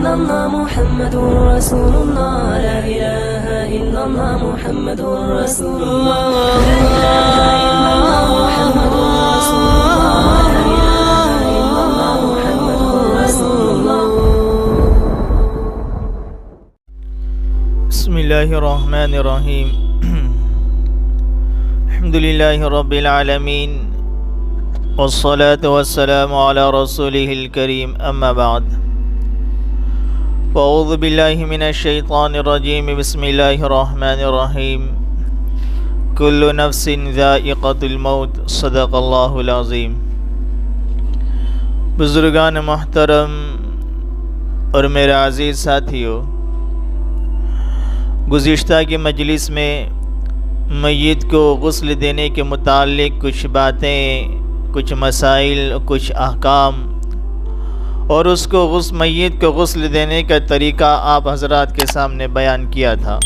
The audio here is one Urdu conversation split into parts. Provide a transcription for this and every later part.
إلا الله محمد رسول الله لا إله إلا الله محمد رسول الله لا إله إلا الله محمد رسول الله لا إله إلا الله محمد رسول الله. بسم الله الرحمن الرحيم. الحمد لله رب العالمين والصلاة والسلام على رسوله الكريم أما بعد فأعوذ بالله من الشيطان الرجيم بسم الله الرحمن الرحيم كل نفس ذائقة الموت صدق الله العظيم. بزرگان محترم اور میرے عزیز ساتھیوں، گزشتہ کی مجلس میں میت کو غسل دینے کے متعلق کچھ باتیں، کچھ مسائل، کچھ احکام اور اس کو میت کو غسل دینے کا طریقہ آپ حضرات کے سامنے بیان کیا تھا.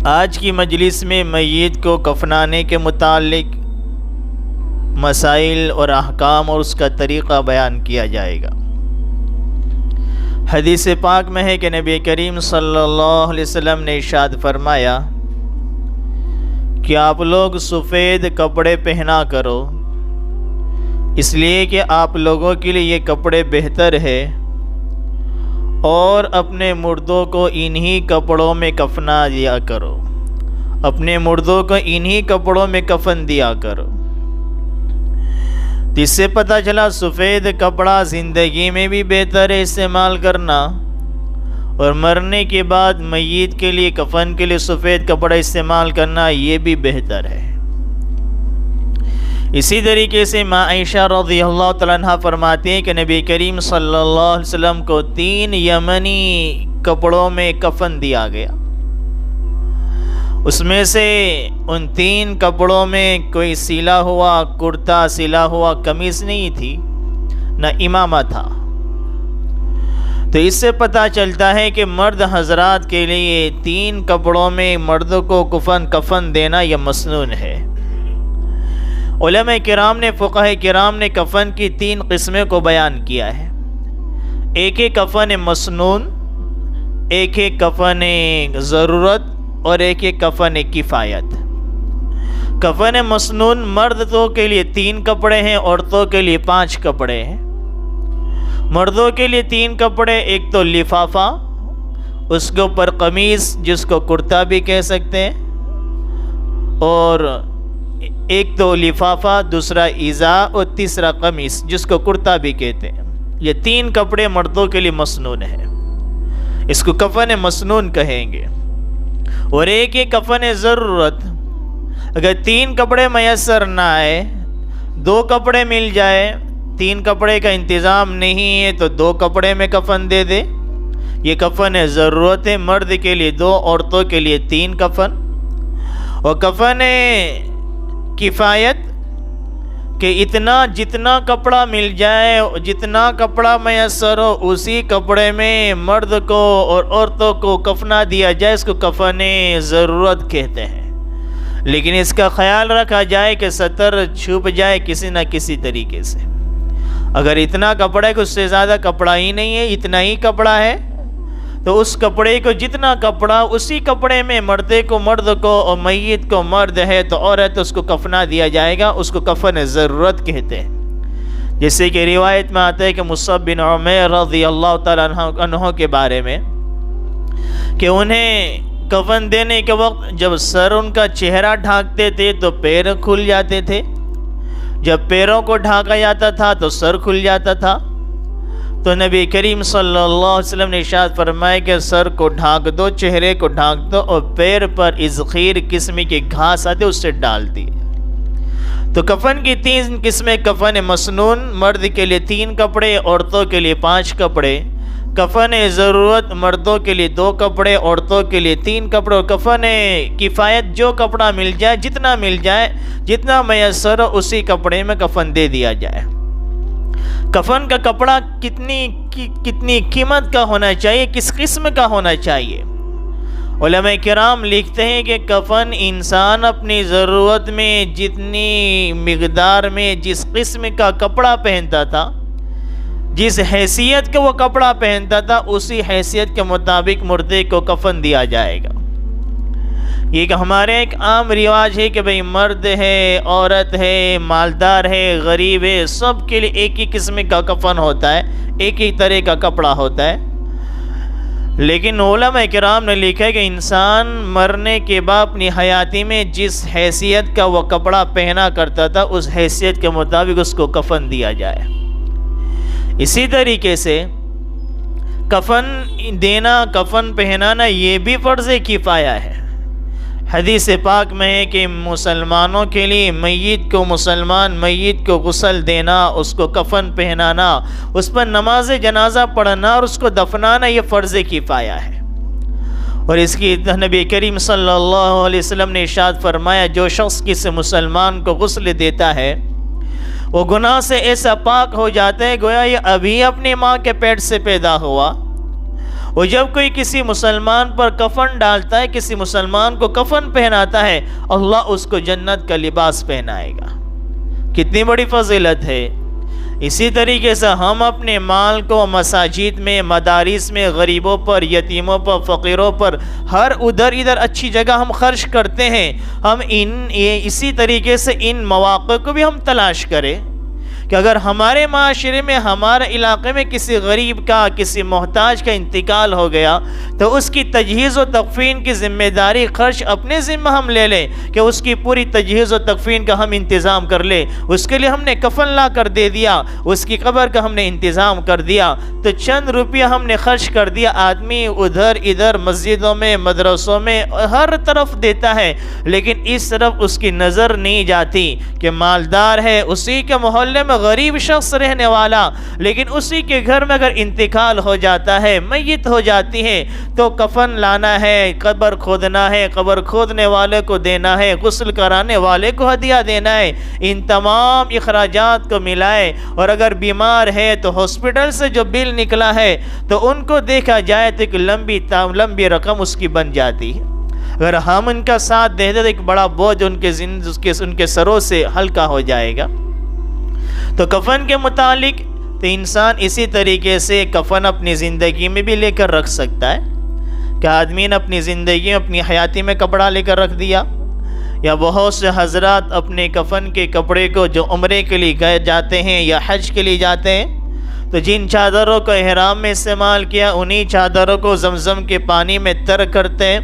آج کی مجلس میں میت کو کفنانے کے متعلق مسائل اور احکام اور اس کا طریقہ بیان کیا جائے گا. حدیث پاک میں ہے کہ نبی کریم صلی اللہ علیہ وسلم نے ارشاد فرمایا کہ آپ لوگ سفید کپڑے پہنا کرو، اس لیے کہ آپ لوگوں کے لیے یہ کپڑے بہتر ہے، اور اپنے مردوں کو انہی کپڑوں میں کفنا دیا کرو، اپنے مردوں کو انہی کپڑوں میں کفن دیا کرو. اس سے پتہ چلا سفید کپڑا زندگی میں بھی بہتر ہے استعمال کرنا، اور مرنے کے بعد میت کے لیے کفن کے لیے سفید کپڑا استعمال کرنا یہ بھی بہتر ہے. اسی طریقے سے ماں عائشہ رضی اللہ تعالیٰ عنہ فرماتے ہیں کہ نبی کریم صلی اللہ علیہ وسلم کو 3 یمنی کپڑوں میں کفن دیا گیا. اس میں سے ان 3 کپڑوں میں کوئی سلا ہوا کرتا، سلا ہوا قمیص نہیں تھی، نہ امامہ تھا. تو اس سے پتہ چلتا ہے کہ مرد حضرات کے لیے 3 کپڑوں میں مرد کو کفن دینا یہ مسنون ہے. علماء کرام نے، فقہاء کرام نے کفن کی 3 قسمیں کو بیان کیا ہے. ایک کفن مسنون، ایک کفن ضرورت، اور ایک کفن کفایت. کفن مسنون مردوں کے لیے 3 کپڑے ہیں، عورتوں کے لیے 5 کپڑے ہیں. مردوں کے لیے 3 کپڑے، ایک تو لفافہ، اس کے اوپر قمیص جس کو کرتا بھی کہہ سکتے ہیں، اور ایک تو لفافہ، دوسرا ازا، اور تیسرا قمیص جس کو کرتا بھی کہتے ہیں. یہ 3 کپڑے مردوں کے لیے مسنون ہیں، اس کو کفن مسنون کہیں گے. اور ایک کفن ضرورت، اگر 3 کپڑے میسر نہ آئے، 2 کپڑے مل جائے، 3 کپڑے کا انتظام نہیں ہے تو 2 کپڑے میں کفن دے دے، یہ کفن ضرورت ہے. مرد کے لیے 2، عورتوں کے لیے 3 کفن. اور کفن کفایت کہ جتنا کپڑا مل جائے، جتنا کپڑا میسر ہو، اسی کپڑے میں مرد کو اور عورتوں کو کفنا دیا جائے، اس کو کفن ضرورت کہتے ہیں. لیکن اس کا خیال رکھا جائے کہ سطر چھپ جائے کسی نہ کسی طریقے سے. اگر اتنا کپڑا ہے کہ اس سے زیادہ کپڑا ہی نہیں ہے، اتنا ہی کپڑا ہے، تو اس کپڑے کو جتنا کپڑا اسی کپڑے میں مرد کو اور میت کو، مرد ہے تو عورت، اس کو کفنا دیا جائے گا. اس کو کفن ضرورت کہتے ہیں. جیسے کہ روایت میں آتا ہے کہ مصعب بن عمیر رضی اللہ تعالیٰ عنہ کے بارے میں کہ انہیں کفن دینے کے وقت جب سر ان کا چہرہ ڈھانکتے تھے تو پیر کھل جاتے تھے، جب پیروں کو ڈھانکا جاتا تھا تو سر کھل جاتا تھا. تو نبی کریم صلی اللہ علیہ وسلم نے ارشاد فرمایا کہ سر کو ڈھانک دو، چہرے کو ڈھانک دو، اور پیر پر ازخیر قسم کی گھاس آتے اس سے ڈال دی. تو کفن کی 3 قسمیں: کفن مسنون مرد کے لیے 3 کپڑے، عورتوں کے لیے 5 کپڑے. کفن ضرورت مردوں کے لیے 2 کپڑے، عورتوں کے لیے 3 کپڑے. اور کفن کفایت جو کپڑا مل جائے، جتنا مل جائے، جتنا میسر ہو، اسی کپڑے میں کفن دے دیا جائے. کفن کا کپڑا کتنی قیمت کا ہونا چاہیے، کس قسم کا ہونا چاہیے؟ علماء کرام لکھتے ہیں کہ کفن انسان اپنی ضرورت میں جتنی مقدار میں جس قسم کا کپڑا پہنتا تھا، جس حیثیت کا وہ کپڑا پہنتا تھا اسی حیثیت کے مطابق مردے کو کفن دیا جائے گا۔ یہ کہ ہمارے ایک عام رواج ہے کہ بھئی مرد ہے، عورت ہے، مالدار ہے، غریب ہے، سب کے لیے ایک ہی قسم کا کفن ہوتا ہے، ایک ہی طرح کا کپڑا ہوتا ہے۔ لیکن علماء کرام نے لکھا ہے کہ انسان مرنے کے بعد اپنی حیاتی میں جس حیثیت کا وہ کپڑا پہنا کرتا تھا اس حیثیت کے مطابق اس کو کفن دیا جائے۔ اسی طریقے سے کفن دینا، کفن پہنانا یہ بھی فرض کفایہ ہے۔ حدیث پاک میں ہے کہ مسلمانوں کے لیے میت کو غسل دینا، اس کو کفن پہنانا، اس پر نماز جنازہ پڑھنا اور اس کو دفنانا یہ فرض کفایہ ہے۔ اور اس کی نبی کریم صلی اللہ علیہ وسلم نے ارشاد فرمایا، جو شخص کسی مسلمان کو غسل دیتا ہے وہ گناہ سے ایسا پاک ہو جاتا ہے گویا یہ ابھی اپنی ماں کے پیٹ سے پیدا ہوا۔ اور جب کوئی کسی مسلمان پر کفن ڈالتا ہے، کسی مسلمان کو کفن پہناتا ہے، اللہ اس کو جنت کا لباس پہنائے گا۔ کتنی بڑی فضیلت ہے۔ اسی طریقے سے ہم اپنے مال کو مساجد میں، مدارس میں، غریبوں پر، یتیموں پر، فقیروں پر، ہر ادھر اچھی جگہ ہم خرچ کرتے ہیں۔ ہم اسی طریقے سے ان مواقع کو بھی ہم تلاش کریں کہ اگر ہمارے معاشرے میں، ہمارے علاقے میں کسی غریب کا، کسی محتاج کا انتقال ہو گیا تو اس کی تجہیز و تکفین کی ذمہ داری خرچ اپنے ذمہ ہم لے لیں کہ اس کی پوری تجہیز و تکفین کا ہم انتظام کر لیں۔ اس کے لیے ہم نے کفن لا کر دے دیا، اس کی قبر کا ہم نے انتظام کر دیا، تو چند روپیہ ہم نے خرچ کر دیا۔ آدمی ادھر مسجدوں میں، مدرسوں میں، ہر طرف دیتا ہے، لیکن اس طرف اس کی نظر نہیں جاتی کہ مالدار ہے، اسی کے محلے میں غریب شخص رہنے والا، لیکن اسی کے گھر میں اگر انتقال ہو جاتا ہے، میت ہو جاتی ہے، تو کفن لانا ہے، قبر کھودنا ہے، قبر کھودنے والے کو دینا ہے، غسل کرانے والے کو ہدیہ دینا ہے۔ ان تمام اخراجات کو ملائے، اور اگر بیمار ہے تو ہاسپٹل سے جو بل نکلا ہے تو ان کو دیکھا جائے تو ایک لمبی رقم اس کی بن جاتی ہے۔ اگر ہم ان کا ساتھ دے دیں تو ایک بڑا بوجھ ان کے سروں سے ہلکا ہو جائے گا۔ تو کفن کے متعلق تو انسان اسی طریقے سے کفن اپنی زندگی میں بھی لے کر رکھ سکتا ہے کہ آدمی نے اپنی زندگی میں، اپنی حیاتی میں کپڑا لے کر رکھ دیا، یا بہت سے حضرات اپنے کفن کے کپڑے کو جو عمرے کے لیے گئے جاتے ہیں یا حج کے لیے جاتے ہیں تو جن چادروں کو احرام میں استعمال کیا انہی چادروں کو زمزم کے پانی میں تر کرتے ہیں،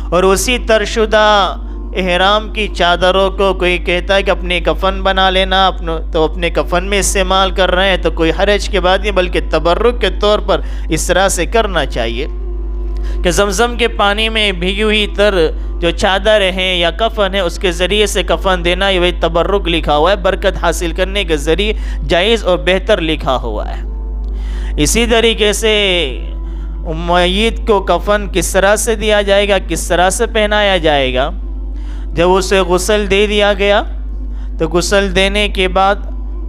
اور اسی ترشدہ احرام کی چادروں کو کوئی کہتا ہے کہ اپنے کفن بنا لینا، تو اپنے کفن میں استعمال کر رہے ہیں، تو کوئی حرج کے بات نہیں بلکہ تبرک کے طور پر اس طرح سے کرنا چاہیے کہ زمزم کے پانی میں بھیگی ہوئی تر جو چادر ہیں یا کفن ہے اس کے ذریعے سے کفن دینا، یہ تبرک لکھا ہوا ہے، برکت حاصل کرنے کے ذریعے جائز اور بہتر لکھا ہوا ہے۔ اسی طریقے سے میت کو کفن کس طرح سے دیا جائے گا، کس طرح سے پہنایا جائے گا؟ جب اسے غسل دے دیا گیا تو غسل دینے کے بعد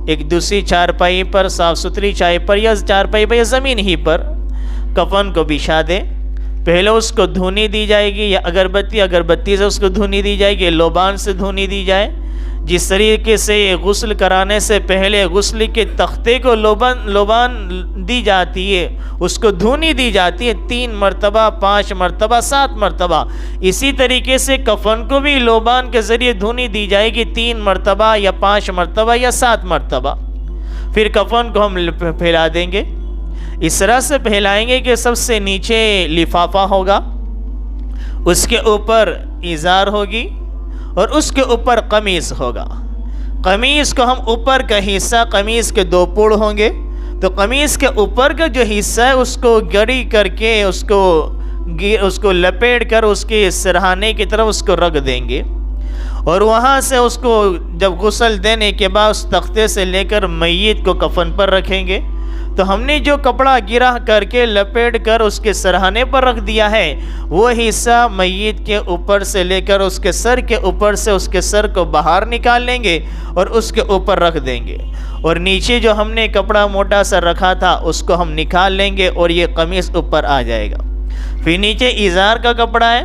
ایک دوسری چارپائی پر، صاف ستھری چارپائی پر یا زمین ہی پر کفن کو بچھا دے۔ پہلے اس کو دھونی دی جائے گی، یا اگربتی سے اس کو دھونی دی جائے گی، لوبان سے دھونی دی جائے۔ جس طریقے سے غسل کرانے سے پہلے غسل کے تختے کو لوبان دی جاتی ہے، اس کو دھونی دی جاتی ہے 3 مرتبہ، 5 مرتبہ، 7 مرتبہ، اسی طریقے سے کفن کو بھی لوبان کے ذریعے دھونی دی جائے گی 3 مرتبہ یا 5 مرتبہ یا 7 مرتبہ۔ پھر کفن کو ہم پھیلا دیں گے، اس طرح سے پھیلائیں گے کہ سب سے نیچے لفافہ ہوگا، اس کے اوپر ازار ہوگی، اور اس کے اوپر قمیص ہوگا۔ قمیص کو ہم اوپر کا حصہ، قمیص کے 2 پوڑ ہوں گے، تو قمیص کے اوپر کا جو حصہ ہے اس کو گڑی کر کے اس کو لپیٹ کر اس کے سرہانے کی طرف اس کو رکھ دیں گے، اور وہاں سے اس کو جب غسل دینے کے بعد اس تختے سے لے کر میت کو کفن پر رکھیں گے۔ تو ہم نے جو کپڑا گرہ کر کے لپیٹ کر اس کے سرہانے پر رکھ دیا ہے وہ حصہ میت کے اوپر سے لے کر اس کے سر کے اوپر سے اس کے سر کو باہر نکال لیں گے اور اس کے اوپر رکھ دیں گے، اور نیچے جو ہم نے کپڑا موٹا سا رکھا تھا اس کو ہم نکال لیں گے اور یہ قمیص اوپر آ جائے گا۔ پھر نیچے ازار کا کپڑا ہے،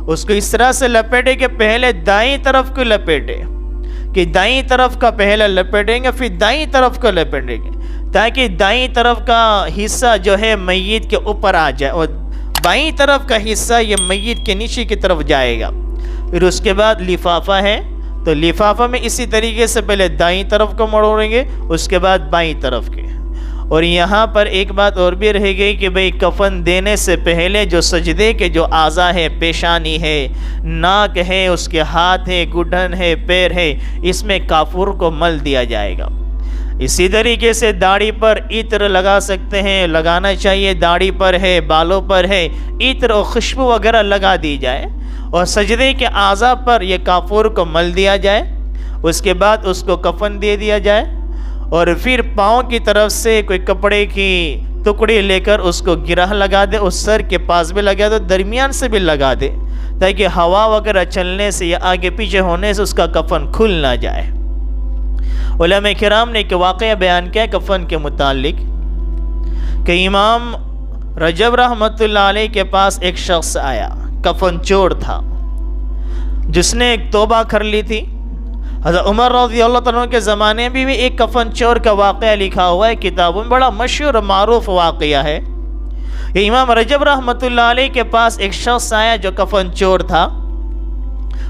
اس کو اس طرح سے لپیٹے کہ پہلے دائیں طرف کو لپیٹے، کہ دائیں طرف کا پہلے لپیٹیں گے پھر دائیں طرف کو لپیٹیں گے، تاکہ دائیں طرف کا حصہ جو ہے میت کے اوپر آ جائے اور بائیں طرف کا حصہ یہ میت کے نیچے کی طرف جائے گا۔ پھر اس کے بعد لفافہ ہے تو لفافہ میں اسی طریقے سے پہلے دائیں طرف کو موڑیں گے، اس کے بعد بائیں طرف کے۔ اور یہاں پر ایک بات اور بھی رہ گئی کہ بھئی کفن دینے سے پہلے جو سجدے کے جو اعضاء ہے، پیشانی ہے، ناک ہے، اس کے ہاتھ ہے، گھٹن ہے، پیر ہے، اس میں کافور کو مل دیا جائے گا۔ اسی طریقے سے داڑھی پر عطر لگا سکتے ہیں، لگانا چاہیے، داڑھی پر ہے، بالوں پر ہے، عطر اور خوشبو وغیرہ لگا دی جائے اور سجدے کے اعضاء پر یہ کافور کو مل دیا جائے۔ اس کے بعد اس کو کفن دے دیا جائے اور پھر پاؤں کی طرف سے کوئی کپڑے کی ٹکڑی لے کر اس کو گرہ لگا دے، اس سر کے پاس بھی لگا دے، درمیان سے بھی لگا دے، تاکہ ہوا وغیرہ چلنے سے یا آگے پیچھے ہونے سے اس کا کفن کھل نہ جائے۔ علماء کرام نے ایک واقعہ بیان کیا کفن کے متعلق کہ امام رجب رحمۃ اللہ علیہ کے پاس ایک شخص آیا، کفن چور تھا، جس نے ایک توبہ کر لی تھی۔ حضرت عمر رضی اللہ تعالیٰ عنہ کے زمانے میں بھی ایک کفن چور کا واقعہ لکھا ہوا ہے کتابوں میں، بڑا مشہور و معروف واقعہ ہے۔ یہ امام رجب رحمۃ اللہ علیہ کے پاس ایک شخص آیا جو کفن چور تھا،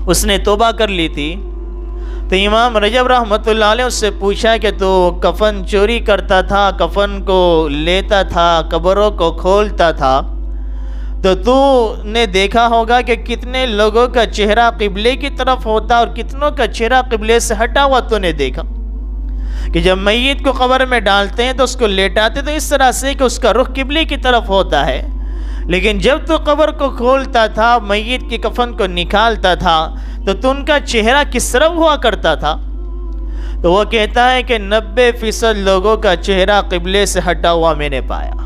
اس نے توبہ کر لی تھی۔ تو امام رجب رحمۃ اللہ علیہ اس سے پوچھا کہ تو کفن چوری کرتا تھا، کفن کو لیتا تھا، قبروں کو کھولتا تھا، تو نے دیکھا ہوگا کہ کتنے لوگوں کا چہرہ قبلے کی طرف ہوتا اور کتنوں کا چہرہ قبلے سے ہٹا ہوا تو نے دیکھا کہ جب میت کو قبر میں ڈالتے ہیں تو اس کو لیٹاتے تو اس طرح سے کہ اس کا رخ قبلے کی طرف ہوتا ہے، لیکن جب تو قبر کو کھولتا تھا، میت کی کفن کو نکالتا تھا تو ان کا چہرہ کس طرف ہوا کرتا تھا؟ تو وہ کہتا ہے کہ 90% لوگوں کا چہرہ قبلے سے ہٹا ہوا میں نے پایا،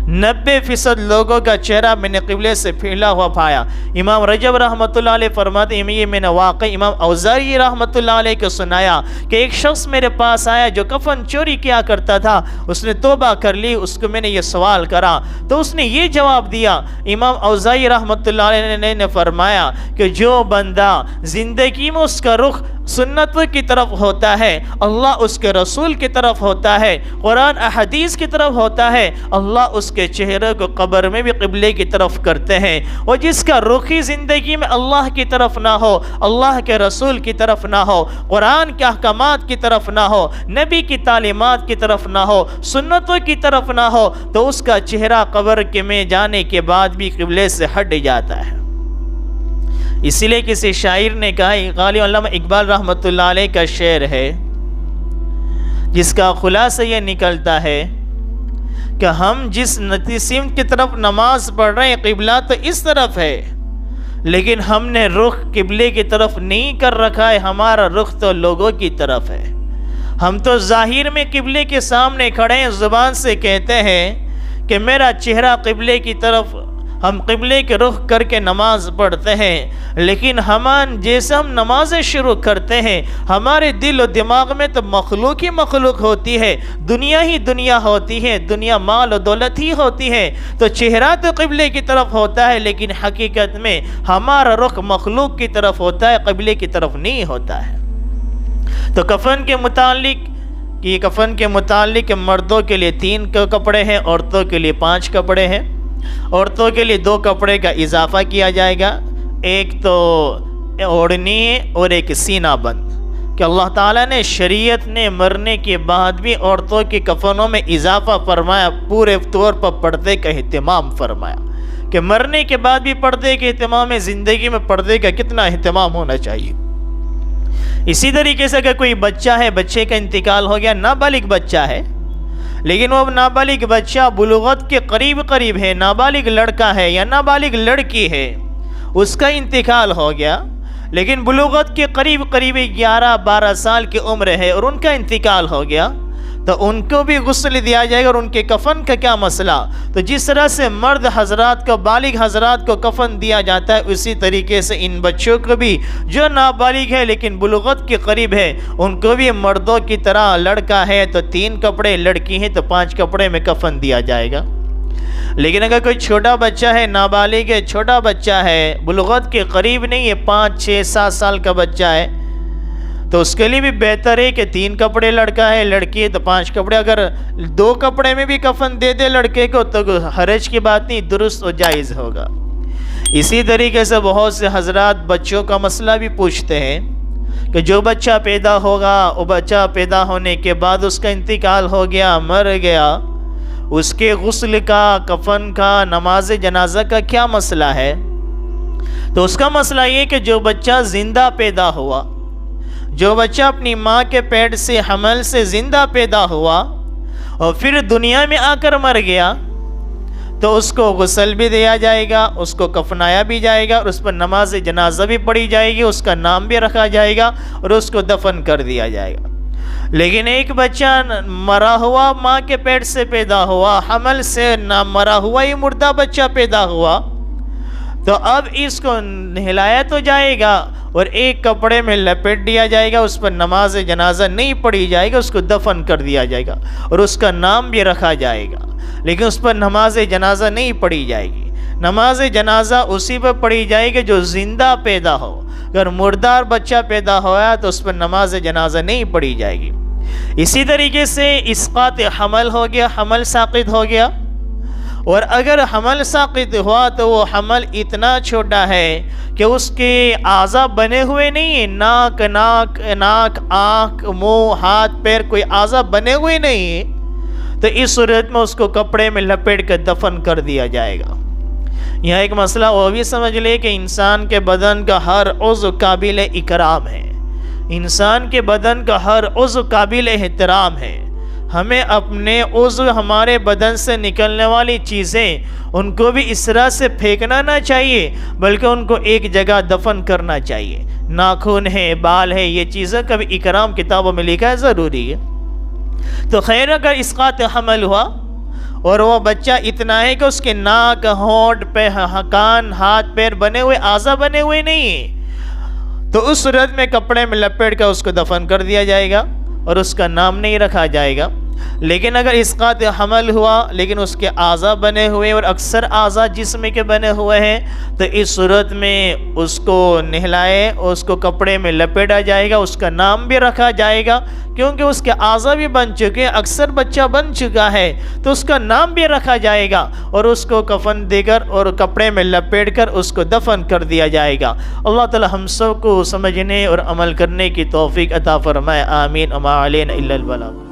90% لوگوں کا چہرہ میں نے قبلے سے پھیلا ہوا پایا۔ امام رجب رحمۃ اللہ علیہ فرماتے ہیں یہ میں نے واقعی امام اوزاعی رحمۃ اللہ علیہ کو سنایا کہ ایک شخص میرے پاس آیا جو کفن چوری کیا کرتا تھا، اس نے توبہ کر لی، اس کو میں نے یہ سوال کرا تو اس نے یہ جواب دیا۔ امام اوزاعی رحمۃ اللہ علیہ نے فرمایا کہ جو بندہ زندگی میں اس کا رخ سنتوں کی طرف ہوتا ہے، اللہ اس کے رسول کی طرف ہوتا ہے، قرآن احادیث کی طرف ہوتا ہے، اللہ اس کے چہرے کو قبر میں بھی قبلے کی طرف کرتے ہیں۔ اور جس کا رخ ہی زندگی میں اللہ کی طرف نہ ہو، اللہ کے رسول کی طرف نہ ہو، قرآن کے احکامات کی طرف نہ ہو، نبی کی تعلیمات کی طرف نہ ہو، سنتوں کی طرف نہ ہو، تو اس کا چہرہ قبر میں جانے کے بعد بھی قبلے سے ہٹ جاتا ہے۔ اسی لیے کسی شاعر نے کہا، غالب علامہ اقبال رحمۃ اللہ علیہ کا شعر ہے جس کا خلاصہ یہ نکلتا ہے کہ ہم جس سمت کی طرف نماز پڑھ رہے ہیں قبلہ تو اس طرف ہے، لیکن ہم نے رخ قبلے کی طرف نہیں کر رکھا ہے، ہمارا رخ تو لوگوں کی طرف ہے۔ ہم تو ظاہر میں قبلے کے سامنے کھڑے ہیں، زبان سے کہتے ہیں کہ میرا چہرہ قبلے کی طرف، ہم قبلے کے رخ کر کے نماز پڑھتے ہیں، لیکن جیسے ہم نمازیں شروع کرتے ہیں ہمارے دل و دماغ میں تو مخلوق ہی مخلوق ہوتی ہے، دنیا ہی دنیا ہوتی ہے، دنیا مال و دولت ہی ہوتی ہے، تو چہرہ تو قبلے کی طرف ہوتا ہے لیکن حقیقت میں ہمارا رخ مخلوق کی طرف ہوتا ہے، قبلے کی طرف نہیں ہوتا ہے۔ تو کفن کے متعلق مردوں کے لیے 3 کپڑے ہیں، عورتوں کے لیے 5 کپڑے ہیں۔ عورتوں کے لیے 2 کپڑے کا اضافہ کیا جائے گا، ایک تو اوڑھنی اور ایک سینہ بند، کہ اللہ تعالیٰ نے شریعت نے مرنے کے بعد بھی عورتوں کے کفنوں میں اضافہ فرمایا، پورے طور پر پردے کا اہتمام فرمایا کہ مرنے کے بعد بھی پردے کے اہتمام ہے، زندگی میں پردے کا کتنا اہتمام ہونا چاہیے۔ اسی طریقے سے اگر کوئی بچہ ہے، بچے کا انتقال ہو گیا، نابالغ بچہ ہے لیکن وہ نابالغ بچہ بلوغت کے قریب ہے، نابالغ لڑکا ہے یا نابالغ لڑکی ہے، اس کا انتقال ہو گیا لیکن بلوغت کے قریب 11-12 سال کی عمر ہے اور ان کا انتقال ہو گیا، تو ان کو بھی غسل دیا جائے گا۔ اور ان کے کفن کا کیا مسئلہ؟ تو جس طرح سے مرد حضرات کو، بالغ حضرات کو کفن دیا جاتا ہے، اسی طریقے سے ان بچوں کو بھی جو نابالغ ہے لیکن بلوغت کے قریب ہے ان کو بھی مردوں کی طرح، لڑکا ہے تو 3 کپڑے، لڑکی ہے تو 5 کپڑے میں کفن دیا جائے گا۔ لیکن اگر کوئی چھوٹا بچہ ہے، نابالغ ہے، چھوٹا بچہ ہے، بلوغت کے قریب نہیں ہے، 5, 6, 7 سال کا بچہ ہے، تو اس کے لیے بھی بہتر ہے کہ 3 کپڑے لڑکا ہے، لڑکی ہے تو 5 کپڑے. اگر 2 کپڑے میں بھی کفن دے دے لڑکے کو تو حرج کی بات نہیں، درست و جائز ہوگا. اسی طریقے سے بہت سے حضرات بچوں کا مسئلہ بھی پوچھتے ہیں کہ جو بچہ پیدا ہوگا، وہ بچہ پیدا ہونے کے بعد اس کا انتقال ہو گیا، مر گیا، اس کے غسل کا، کفن کا، نماز جنازہ کا کیا مسئلہ ہے؟ تو اس کا مسئلہ یہ کہ جو بچہ زندہ پیدا ہوا، جو بچہ اپنی ماں کے پیٹ سے حمل سے زندہ پیدا ہوا اور پھر دنیا میں آ کر مر گیا، تو اس کو غسل بھی دیا جائے گا، اس کو کفنایا بھی جائے گا، اور اس پر نماز جنازہ بھی پڑھی جائے گی، اس کا نام بھی رکھا جائے گا اور اس کو دفن کر دیا جائے گا. لیکن ایک بچہ مرا ہوا ماں کے پیٹ سے پیدا ہوا، حمل سے نہ مرا ہوا ہی مردہ بچہ پیدا ہوا، تو اب اس کو نہلایا تو جائے گا اور ایک کپڑے میں لپیٹ دیا جائے گا، اس پر نماز جنازہ نہیں پڑھی جائے گا، اس کو دفن کر دیا جائے گا اور اس کا نام بھی رکھا جائے گا، لیکن اس پر نماز جنازہ نہیں پڑھی جائے گی. نماز جنازہ اسی پر پڑھی جائے گی جو زندہ پیدا ہو. اگر مردار بچہ پیدا ہوا تو اس پر نماز جنازہ نہیں پڑھی جائے گی. اسی طریقے سے اسقاط حمل ہو گیا، حمل ساقط ہو گیا، اور اگر حمل ساقط ہوا تو وہ حمل اتنا چھوٹا ہے کہ اس کے اعضاء بنے ہوئے نہیں ہیں، ناک، آنکھ، منہ، ہاتھ، پیر، کوئی اعضاء بنے ہوئے نہیں ہیں، تو اس صورت میں اس کو کپڑے میں لپیٹ کر دفن کر دیا جائے گا. یہاں ایک مسئلہ وہ بھی سمجھ لے کہ انسان کے بدن کا ہر عضو قابل اکرام ہے، انسان کے بدن کا ہر عضو قابل احترام ہے. ہمیں اپنے عضو، ہمارے بدن سے نکلنے والی چیزیں، ان کو بھی اس طرح سے پھینکنا نہ چاہیے، بلکہ ان کو ایک جگہ دفن کرنا چاہیے. ناخن ہے، بال ہے، یہ چیزیں کبھی اکرام کتابوں میں لکھا ہے، ضروری ہے. تو خیر اگر اسقاط حمل ہوا اور وہ بچہ اتنا ہے کہ اس کے ناک، ہونٹ، کان، ہاتھ، پیر بنے ہوئے، اعضاء بنے ہوئے نہیں ہیں، تو اس صورت میں کپڑے میں لپیٹ کر اس کو دفن کر دیا جائے گا اور اس کا نام نہیں رکھا جائے گا. لیکن اگر اسقاط حمل ہوا لیکن اس کے اعضاء بنے ہوئے اور اکثر اعضاء جسم کے بنے ہوئے ہیں، تو اس صورت میں اس کو نہلائے اور اس کو کپڑے میں لپیٹا جائے گا، اس کا نام بھی رکھا جائے گا، کیونکہ اس کے اعضاء بھی بن چکے ہیں، اکثر بچہ بن چکا ہے، تو اس کا نام بھی رکھا جائے گا اور اس کو کفن دے کر اور کپڑے میں لپیٹ کر اس کو دفن کر دیا جائے گا. اللہ تعالی ہم سب کو سمجھنے اور عمل کرنے کی توفیق عطا فرمائے. آمین. وما علینا الا البلاغ.